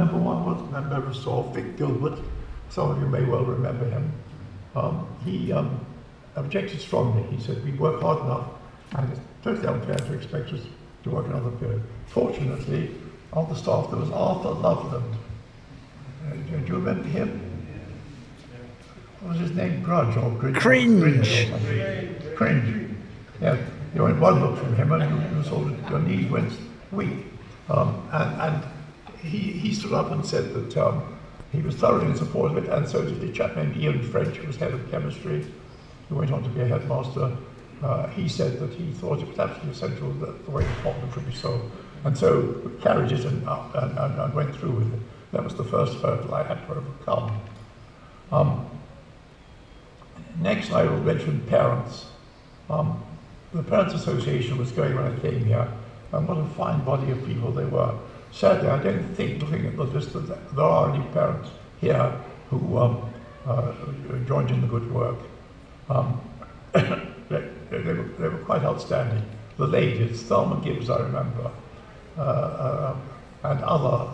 remember one was a member of SOF, Vic Gilbert. Some of you may well remember him. He objected strongly. He said, we work hard enough, and it's totally unfair to expect us to work another period. Fortunately, on the staff there was Arthur Loveland. Do you remember him? What was his name? Grudge or Cringe? Cringe. Yeah, you went one look from him and you sort of, your knees went weak. And he stood up and said that he was thoroughly in support of it, and so did a chap named Ian French, who was head of chemistry, who went on to be a headmaster. He said that he thought it was absolutely essential that the way the problem should be solved. And so carried it and went through with it. That was the first hurdle I had to overcome. Next I will mention parents. The Parents Association was going when I came here, and what a fine body of people they were. Sadly, I don't think, looking at the list, that there are any parents here who joined in the good work. They were quite outstanding. The ladies, Thelma Gibbs, I remember, and other,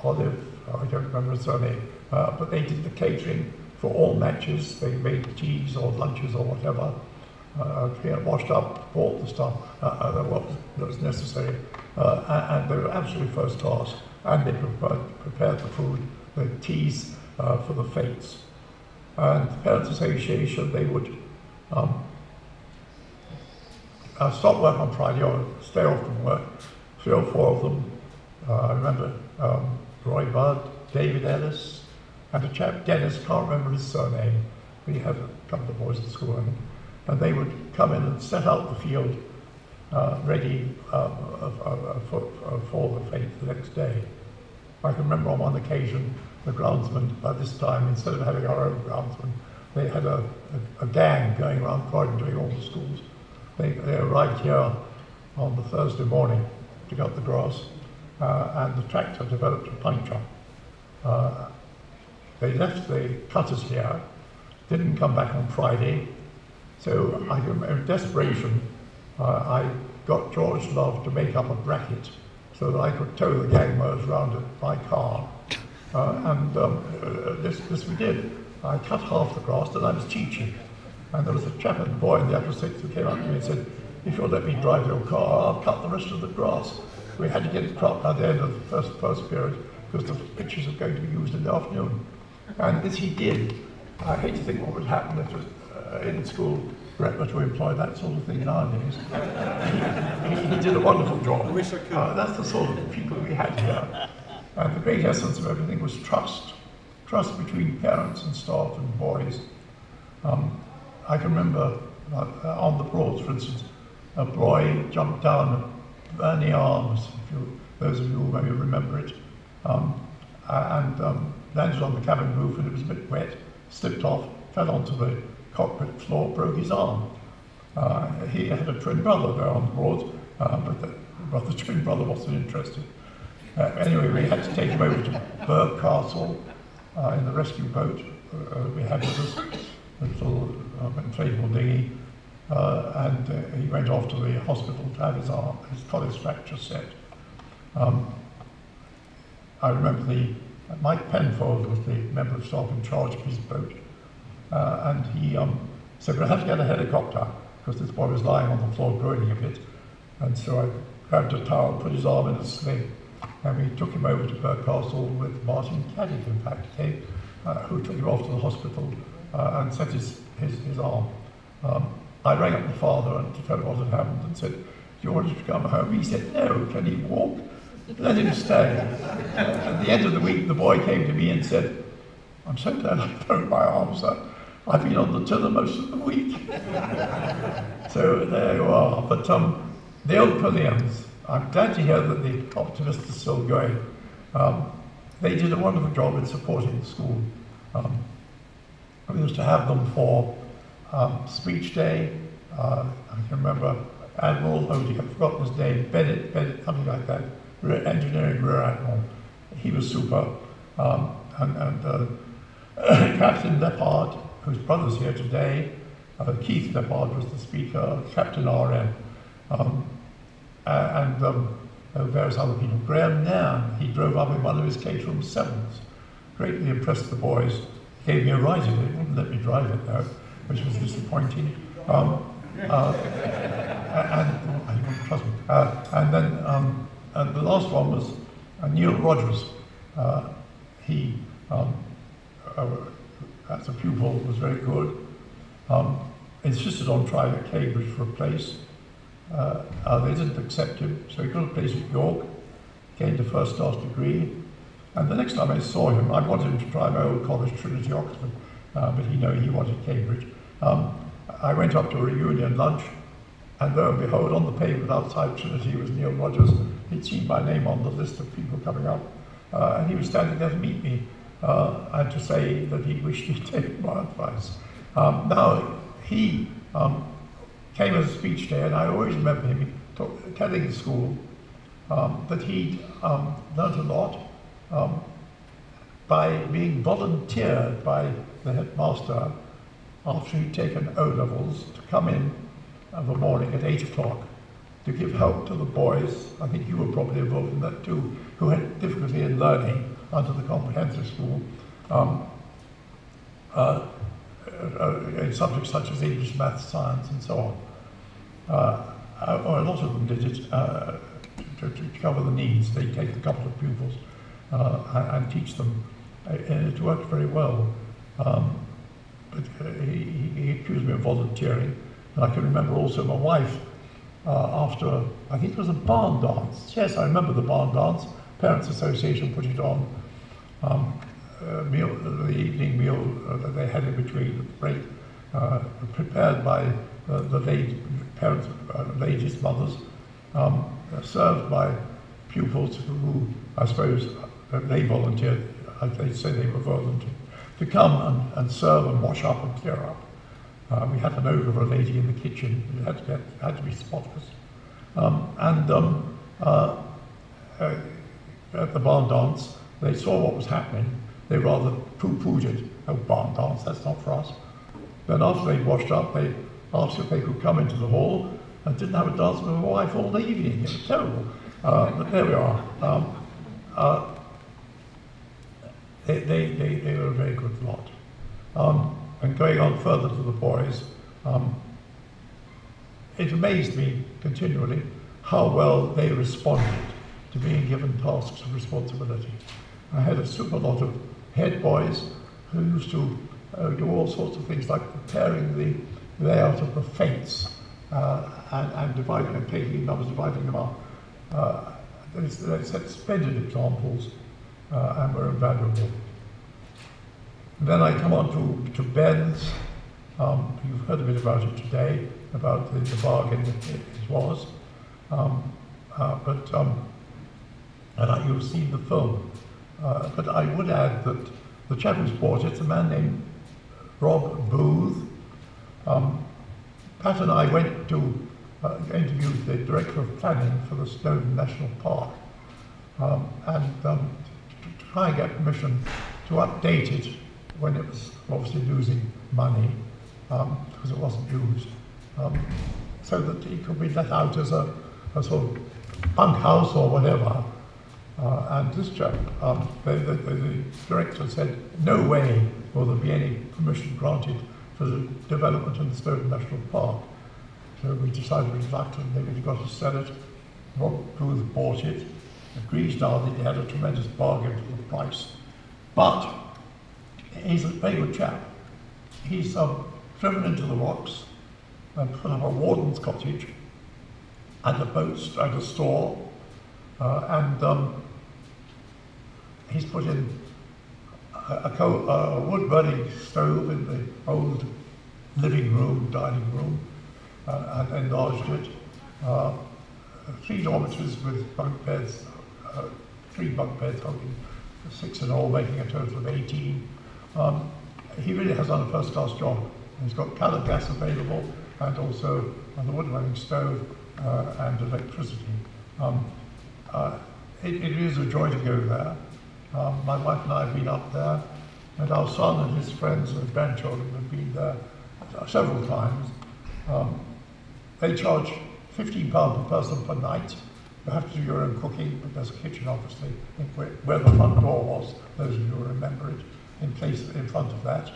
Olive, I don't remember her surname, but they did the catering for all matches. They made teas or lunches or whatever, washed up, bought the stuff that was necessary, and they were absolutely first class, and they prepared the food, the teas for the fetes. And the Parents Association, they would stop work on Friday or stay off from work, 3 or 4 of them. I remember Roy Budd, David Ellis, and a chap, Dennis, can't remember his surname, but he had a couple of boys at school, I think. And they would come in and set out the field ready for the fete the next day. I can remember on one occasion, the groundsman, by this time, instead of having our own groundsman, they had a gang going around Croydon doing all the schools. They arrived here on the Thursday morning to cut the grass, and the tractor developed a puncture. They left the cutters here, didn't come back on Friday, so in desperation, I got George Love to make up a bracket so that I could tow the gang mowers around my car. This we did. I cut half the grass that I was teaching. And there was a chap and boy in the upper sixth who came up to me and said, if you'll let me drive your car, I'll cut the rest of the grass. We had to get it cropped by the end of the first period because the pictures are going to be used in the afternoon. And this he did. I hate to think what would happen if it was in school to employ that sort of thing nowadays. He did a wonderful job. I wish I could. That's the sort of people we had here. And the great essence of everything was trust. Trust between parents and staff and boys. I can remember on the Broads, for instance, a boy jumped down Burney Arms, those of you who maybe remember it, and landed on the cabin roof, and it was a bit wet, slipped off, fell onto the cockpit floor, broke his arm. He had a twin brother there on the Broads, but the twin brother wasn't interested. Anyway, we had to take him over to Burgh Castle in the rescue boat we had with us, a little inflatable dinghy, and he went off to the hospital to have his collis fracture set. I remember Mike Penfold was the member of staff in charge of his boat, and he said, we'll have to get a helicopter, because this boy was lying on the floor groaning a bit, and so I grabbed a towel, put his arm in a sling, and we took him over to Burgh Castle with Martin Caddick, in fact, who took him off to the hospital and set his arm. I rang up the father to tell him what had happened and said, do you want him to come home? He said, no, can he walk? Let him stay. At the end of the week, the boy came to me and said, I'm so glad I broke my arm, sir. I've been on the tiller most of the week. So there you are. But the old Pulliams, I'm glad to hear that the Optimist is still going. They did a wonderful job in supporting the school. We used to have them for speech day. I can remember Admiral, I've forgotten his name, Bennett, something like that, engineering rear admiral. He was super. And Captain Leppard, whose brother's here today, Keith Leppard was the speaker, Captain RM. And various other people. Graham Nairn, he drove up in one of his Caterham 7s. Greatly impressed the boys. Gave me a ride in it, wouldn't let me drive it though, which was disappointing. And he wouldn't trust me. And then and the last one was Neil Rogers. He, as a pupil, was very good. Insisted on trying at Cambridge for a place. They didn't accept him, so he got a place at York, gained a first-class degree. And the next time I saw him, I wanted him to try my old college, Trinity, Oxford, but he wanted Cambridge. I went up to a reunion lunch, and lo and behold, on the pavement outside Trinity was Neil Rogers. He'd seen my name on the list of people coming up, and he was standing there to meet me, and to say that he wished he'd taken my advice. Now, he came as a speech day, and I always remember him telling the school that he'd learnt a lot by being volunteered by the headmaster after he'd taken O-levels to come in of a morning at 8 o'clock to give help to the boys. I think you were probably involved in that too, who had difficulty in learning under the comprehensive school in subjects such as English, maths, science, and so on. Or a lot of them did it to cover the needs. They'd take a couple of pupils and teach them. And it worked very well. But he accused me of volunteering. And I can remember also my wife, after, I think it was a barn dance. Yes, I remember the barn dance. Parents Association put it on. The evening meal that they had in between the break, prepared by the ladies' mothers, served by pupils who, I suppose, they volunteered. They say they were volunteered to come and serve and wash up and clear up. We had an ogre of a lady in the kitchen. It had to be spotless. At the barn dance, they saw what was happening. They rather poo-pooed it. Oh, barn dance, that's not for us. Then after they'd washed up, they asked if they could come into the hall and didn't have a dance with my wife all the evening. It was terrible. But there we are. They were a very good lot. And going on further to the boys, it amazed me continually how well they responded to being given tasks of responsibility. I had a super lot of head boys who used to do all sorts of things like preparing the layout of the fence and dividing and taking numbers, dividing them up. They set splendid examples and were invaluable. And then I come on to Ben's. You've heard a bit about it today, about the bargain that it was. And you've seen the film. But I would add that the chap who's bought it's a man named Rob Booth. Pat and I went to interview the director of planning for the Snowdon National Park to try and get permission to update it when it was obviously losing money because it wasn't used, so that it could be let out as a sort of bunkhouse or whatever. And this chap, the director said, no way will there be any permission granted for the development in the Snowdon National Park. So we decided reluctantly we'd got to sell it. Rob Booth bought it, agrees now that he had a tremendous bargain for the price. But he's a very good chap. He's driven into the rocks and put up a warden's cottage and a boat and a store, and he's put in a wood-burning stove in the old living room, dining room, and enlarged it. 3 dormitories with bunk beds, 3 bunk beds holding 6 in all, making a total of 18. He really has done a first-class job. He's got coloured gas available, and also the wood-burning stove and electricity. It is a joy to go there. My wife and I have been up there, and our son and his friends and grandchildren have been there several times. They charge £15 per person per night, You have to do your own cooking, but there's a kitchen, obviously, where the front door was. Those of you who remember it, in place in front of that.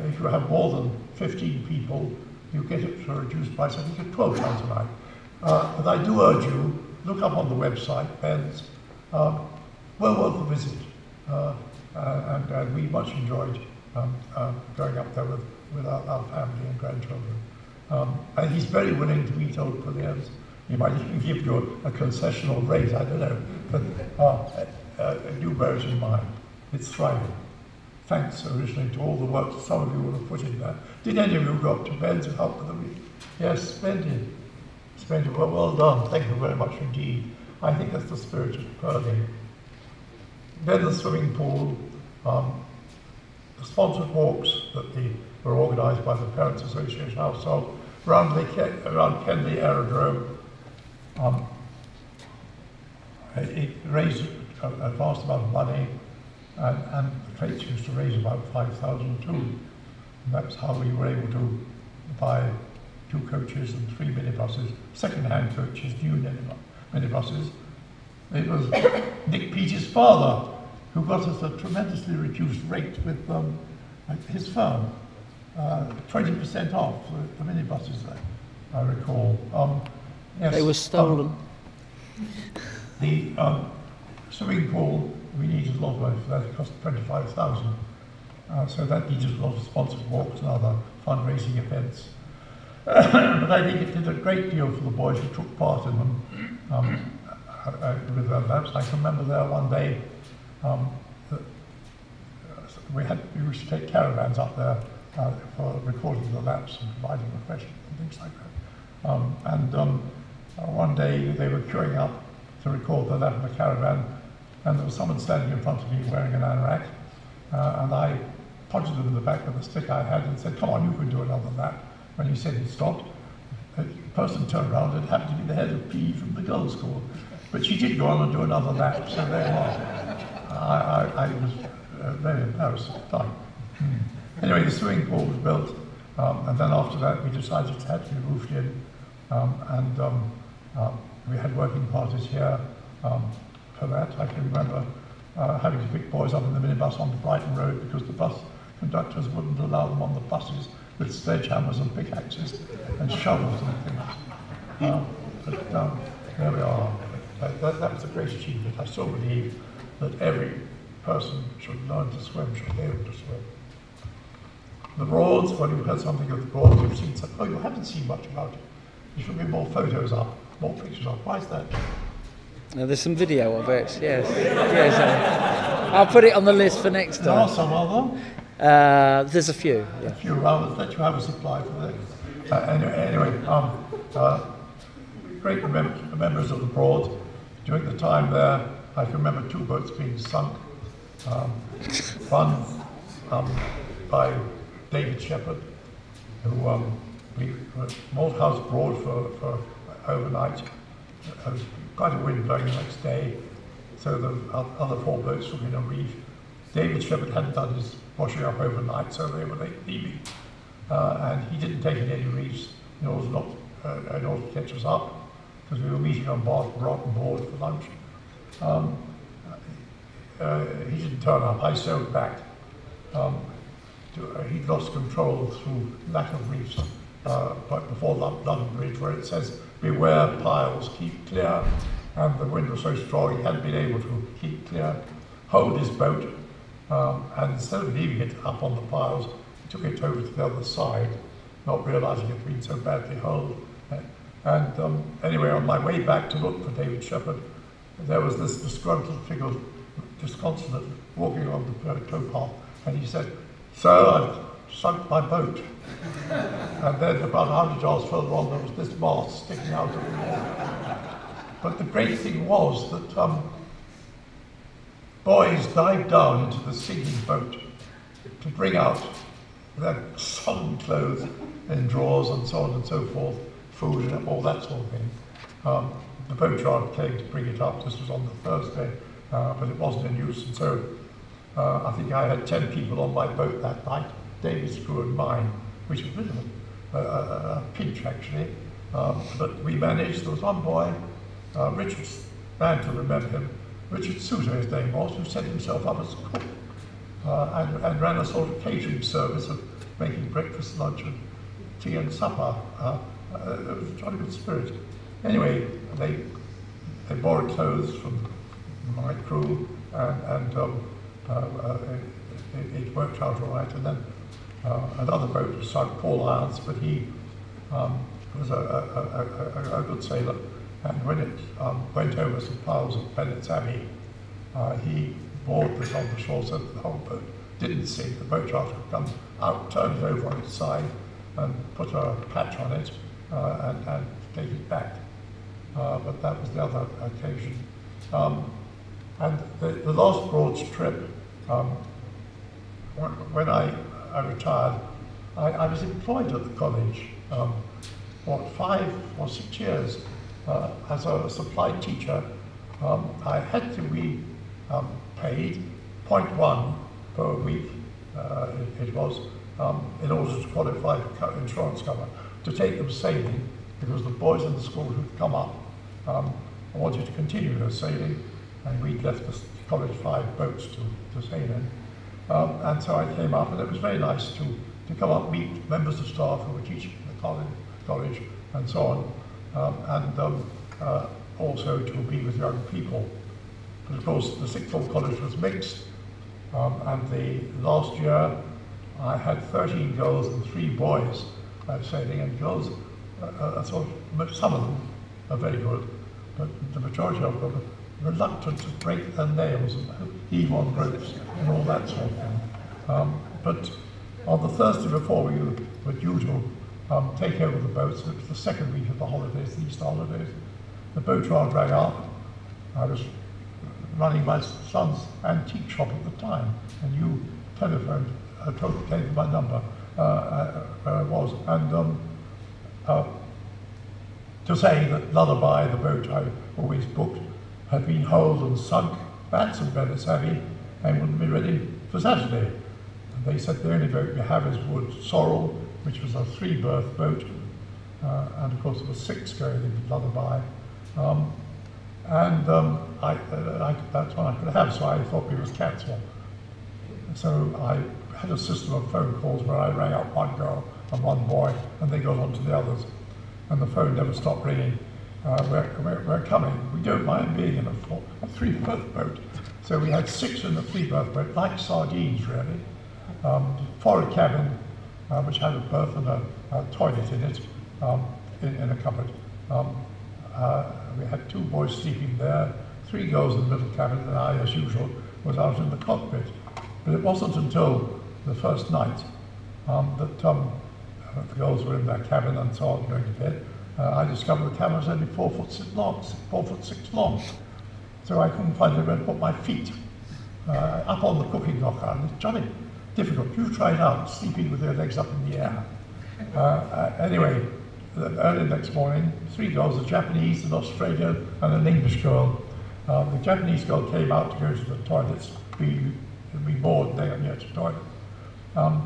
If you have more than 15 people, you get it for a reduced price. I think at £12 a night. But I do urge you, look up on the website, Ben's. Well worth a visit. And we much enjoyed going up there with our family and grandchildren. And he's very willing to eat old Pulliams. He might even give you a concessional rate, I don't know. But do bear it in mind. It's thriving. Thanks originally to all the work that some of you will have put in there. Did any of you go up to Ben to help with the week? Yes, splendid. Splendid. Well done. Thank you very much indeed. I think that's the spirit of Purling. Then the swimming pool, the sponsored walks that were organised by the Parents Association household around Kenley Aerodrome. It raised a vast amount of money, and the plates used to raise about 5,000 too. And that's how we were able to buy 2 coaches and 3 minibuses, second-hand coaches, new minibuses. It was Nick Peters' father who got us a tremendously reduced rate with his firm, 20% off the minibuses, I recall. Yes, they were stolen. The swimming pool, we needed a lot of money for that. It cost 25,000. So that needed a lot of sponsored walks and other fundraising events. But I think it did a great deal for the boys who took part in them. With their laps. I can remember there one day we used to take caravans up there for recording the laps and providing refreshment and things like that. One day they were queuing up to record the lap of the caravan, and there was someone standing in front of me wearing an anorak, and I pointed them in the back with a stick I had and said, "Come on, you can do another lap." When he said he stopped, the person turned around and it happened to be the head of PE from the girls' school. But she did go on and do another lap, so there you are. I was very embarrassed at the time. Anyway, the swimming pool was built, and then after that we decided it had to be roofed in, and we had working parties here for that. I can remember having to pick boys up in the minibus on the Brighton Road because the bus conductors wouldn't allow them on the buses with sledgehammers and pickaxes and shovels and things. But there we are. That was a great achievement. I still believe that every person should learn to swim, should be able to swim. The Broads, well, you've heard something of the Broads, you've seen some, oh, you haven't seen much about it. There should be more photos up, more pictures up. Why is that? There's some video of it, yes. Yes, I'll put it on the list for next time. There are some other? There's a few. Yeah. A few, I'll let you have a supply for that. Anyway, great members of the Broad. During the time there, I can remember 2 boats being sunk. One by David Shepherd, who we were Malthouse Broad for overnight. There was quite a wind blowing the next day, so the other 4 boats took in a reef. David Shepherd hadn't done his washing up overnight, so they were late leaving. And he didn't take in any reefs in order to catch us up, because we were meeting on Broughton Board for lunch. He didn't turn up. I sailed back. He'd lost control through lack of reefs, but before London Bridge, where it says, "Beware piles, keep clear," and the wind was so strong he hadn't been able to keep clear, hold his boat, and instead of leaving it up on the piles, he took it over to the other side, not realising it had been so badly holed. And anyway, on my way back to look for David Shepherd, there was this disgruntled figure, disconsolate, walking on the towpath, and he said, "Sir, I've sunk my boat." And then about 100 yards further on, there was this mast sticking out of the water. But the great thing was that boys dived down into the sinking boat to bring out their sodden clothes in drawers and so on and so forth, food and all that sort of thing. The boat yard came to bring it up. This was on the Thursday, but it wasn't in use, and so I think I had 10 people on my boat that night, David's crew and mine, which was a bit of a pinch actually. But we managed. There was one boy, Richard, ran to remember him, Richard Souter his name was, who set himself up as a cook and ran a sort of catering service of making breakfast, lunch, and tea and supper. It was a jolly good spirit. Anyway, they borrowed clothes from my crew, and it worked out all right. And then another boat was sunk, Paul Irons, but he was a good sailor. And when it went over some piles of Bennett's Abbey, he moored this on the shore so that the whole boat didn't sink. The boat charter could come out, turn it over on its side, and put a patch on it and take it back. But that was the other occasion. And the last Broads trip, when I retired, I was employed at the college, 5 or 6 years as a supply teacher. I had to be paid 0.1 per week, it was, in order to qualify for insurance cover, to take them sailing, because the boys in the school who'd come up wanted to continue their sailing, and we'd left the college 5 boats to sail in. And so I came up, and it was very nice to come up, meet members of staff who were teaching in the college and so on, and also to be with young people. But of course, the sixth form college was mixed, and the last year I had 13 girls and 3 boys sailing, and girls, some of them are very good, but the majority of them are reluctant to break their nails and heave on ropes and all that sort of thing. But on the Thursday before we were due to take over the boats, it was the second week of the holidays, the Easter holidays, the boat yard rang up. I was running my son's antique shop at the time, and you telephoned, gave me my number, where I was, and to say that Lullaby, the boat I always booked, had been holed and sunk, that's in Bennett's Abbey, and wouldn't be ready for Saturday. And they said the only boat we have is Wood Sorrel, which was a 3-berth boat, and of course there were 6 going in Lullaby. That's one I could have, so I thought we was cancelled. So I had a system of phone calls where I rang up one girl and one boy, and they got on to the others. And the phone never stopped ringing. We're coming. We don't mind being in a 3-berth boat. So we had 6 in the 3-berth boat, like sardines really. Forward cabin, which had a berth and a toilet in it, in a cupboard. We had 2 boys sleeping there, 3 girls in the middle cabin, and I, as usual, was out in the cockpit. But it wasn't until the first night that the girls were in their cabin and so on, going to bed. I discovered the cabin was only 4 foot 6 long. So I couldn't find anywhere to put my feet. Up on the cooking locker, and it's jolly difficult. You try it out, sleeping with your legs up in the air. Anyway, early next morning, 3 girls, a Japanese, an Australian, and an English girl. The Japanese girl came out to go to the toilets. We moored there near the toilet. And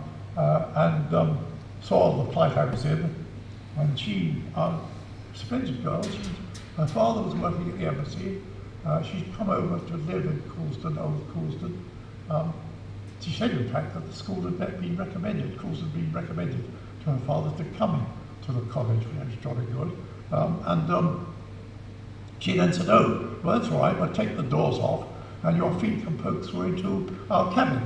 saw the plight I was in, and she, splendid girl, her father was working at the embassy. She'd come over to live in Coulsdon, old Coulsdon. She said, in fact, that the school had been recommended, Coulsdon had been recommended to her father to come to the college, which was jolly good. She then said, oh, well, that's all right, we'll take the doors off, and your feet can poke through into our cabin.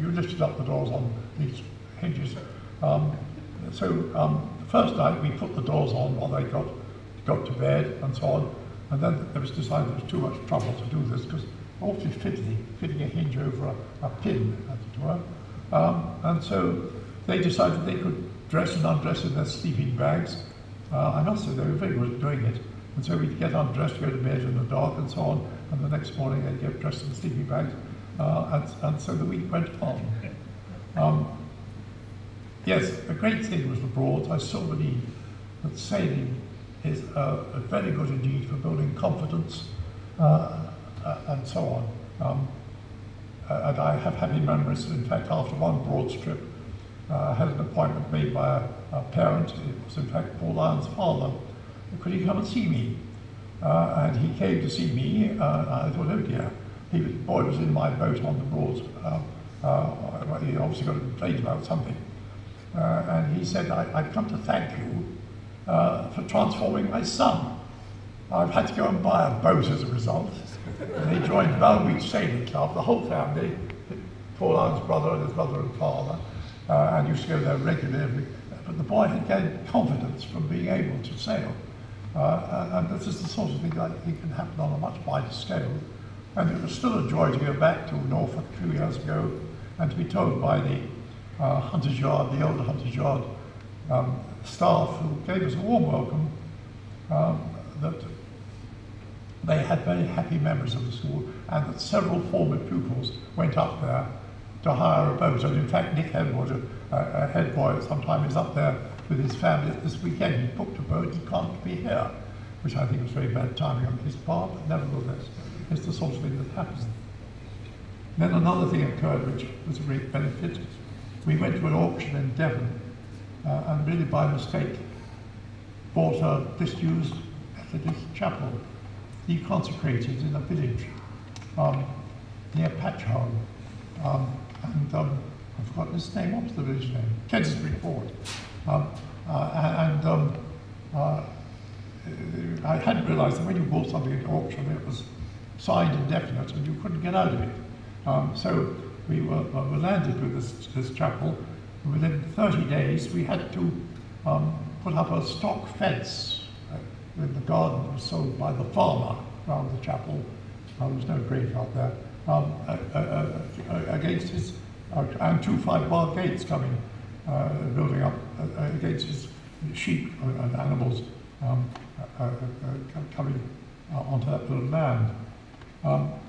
You lifted up the doors on these hinges. The first night we put the doors on while they got to bed and so on, and then it was decided it was too much trouble to do this because awfully fitting a hinge over a pin, as it were. And so they decided they could dress and undress in their sleeping bags. I must say they were very good at doing it. And so we'd get undressed, go to bed in the dark and so on, and the next morning they'd get dressed in the sleeping bags. And so the week went on. Yes, a great thing was the Broads. I still believe that sailing is very good indeed for building confidence and so on. And I have happy memories. In fact, after one Broads trip, I had an appointment made by parent, it was in fact Paul Lyon's father, could he come and see me? And he came to see me, and I thought, oh dear, the boy was in my boat on the Broads. He obviously got a complaint about something. And he said, I've come to thank you for transforming my son. I've had to go and buy a boat as a result. And he joined Bow Beach Sailing Club, the whole family, Paul Lyon's brother and his mother and father, and used to go there regularly. But the boy had gained confidence from being able to sail. And this is the sort of thing that I think can happen on a much wider scale. And it was still a joy to go back to Norfolk a few years ago and to be told by the Hunters Yard, the older Hunters Yard staff who gave us a warm welcome, that they had very happy memories of the school, and that several former pupils went up there to hire a boat. And in fact, Nick Headwater, a head boy at some time, is up there with his family this weekend. He booked a boat, he can't be here, which I think was very bad timing on his part, but nevertheless, it's the sort of thing that happens. Then another thing occurred which was a great benefit. We went to an auction in Devon, and really by mistake bought a disused Methodist chapel, deconsecrated in a village near Patchhole. I've forgotten his name. What was the village name? Kentisbury Fort. I hadn't realised that when you bought something at auction, it was signed indefinite and you couldn't get out of it. So we were landed with this chapel. Within 30 days, we had to put up a stock fence when the garden was sold by the farmer around the chapel. There was no graveyard there. Against his, and 2 5-bar gates coming, building up against his sheep and animals coming onto that bit of land.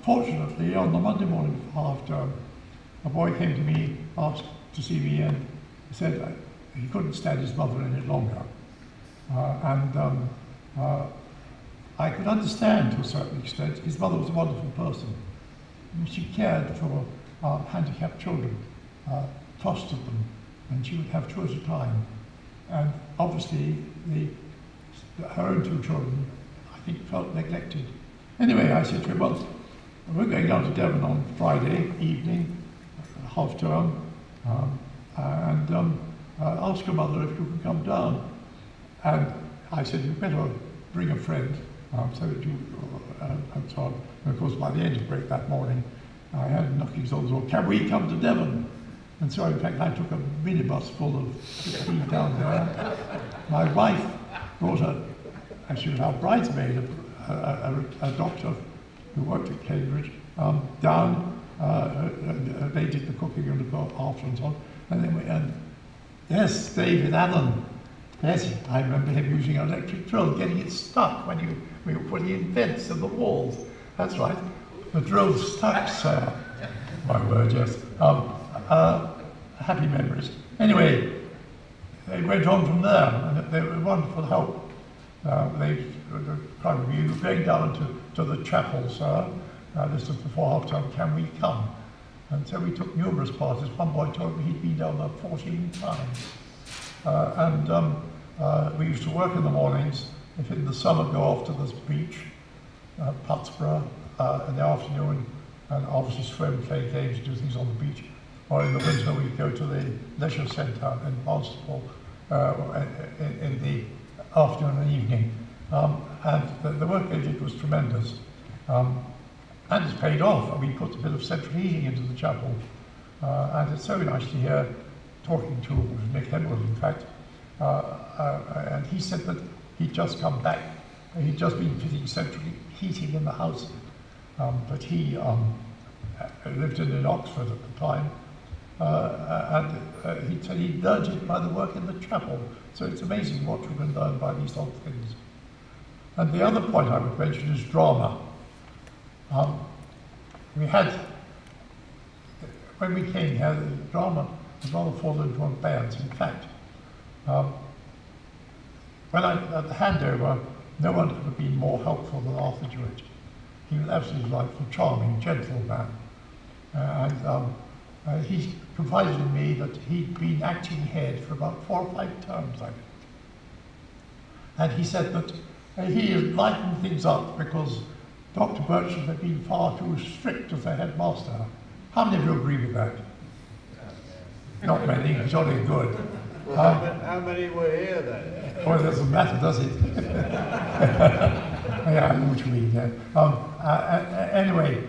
Fortunately, on the Monday morning half term, a boy came to me, asked to see me, and said he couldn't stand his mother any longer. I could understand to a certain extent. His mother was a wonderful person. She cared for handicapped children, fostered them, and she would have 2 at a time. And obviously, her own 2 children, I think, felt neglected. Anyway, I said to him, well, we're going down to Devon on Friday evening, half term, and ask your mother if you can come down. And I said, you better bring a friend, so that you, and so on. And of course, by the end of break that morning, I had knockings on the door, can we come to Devon? And so, in fact, I took a minibus full of 15 down there. My wife brought she was our bridesmaid, a doctor who worked at Cambridge, down. They did the cooking and the after and so on. And then yes, David Allen. Yes, I remember him using an electric drill, getting it stuck when we were putting in vents in the walls. That's right. The drill stuck, sir. My word, yes. Happy memories. Anyway, they went on from there, and they were wonderful help. They probably you going down to the chapel, sir. This was before half term. Can we come? And so we took numerous parties. One boy told me he'd been down there 14 times. We used to work in the mornings. If in the summer go off to this beach, Putsborough, in the afternoon, and obviously swim, play games, do things on the beach. Or in the winter we go to the leisure centre in Barnstaple in the afternoon and evening. And the work they did was tremendous. And it's paid off, and we put a bit of central heating into the chapel. And it's so nice to hear, talking to Nick Edwards, in fact, and he said that he'd just come back. He'd just been fitting central heating in the house, but he lived in Oxford at the time, and he said he learned it by the work in the chapel. So it's amazing what you can learn by these odd things. And the other point I would mention is drama. We had, when we came here, the drama was rather fallen into abeyance. In fact, when at the handover, no one could have been more helpful than Arthur Jewett. He was absolutely delightful, charming, gentle man. he confided in me that he'd been acting head for about 4 or 5 terms, I think. And he said that he had lightened things up because Dr. Bircham had been far too strict as a headmaster. How many of you agree with that? Not many, jolly good. Well, how many were here then? Well, it doesn't matter, does it? Yeah, I know what you mean. Yeah. Anyway,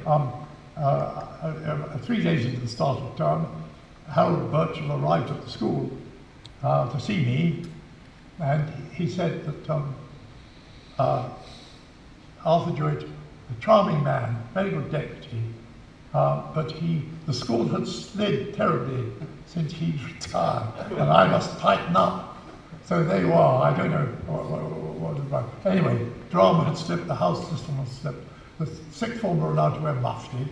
3 days into the start of term, Harold Bircham arrived at the school to see me, and he said that Arthur Jewett, a charming man, very good deputy, but the school had slid terribly since he'd retired, and I must tighten up. So there you are. I don't know what about. Anyway, drama had slipped, the house system had slipped. The sixth form were allowed to wear mufti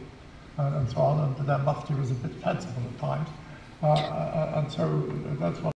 and so on, and their mufti was a bit fanciful at times. And so that's what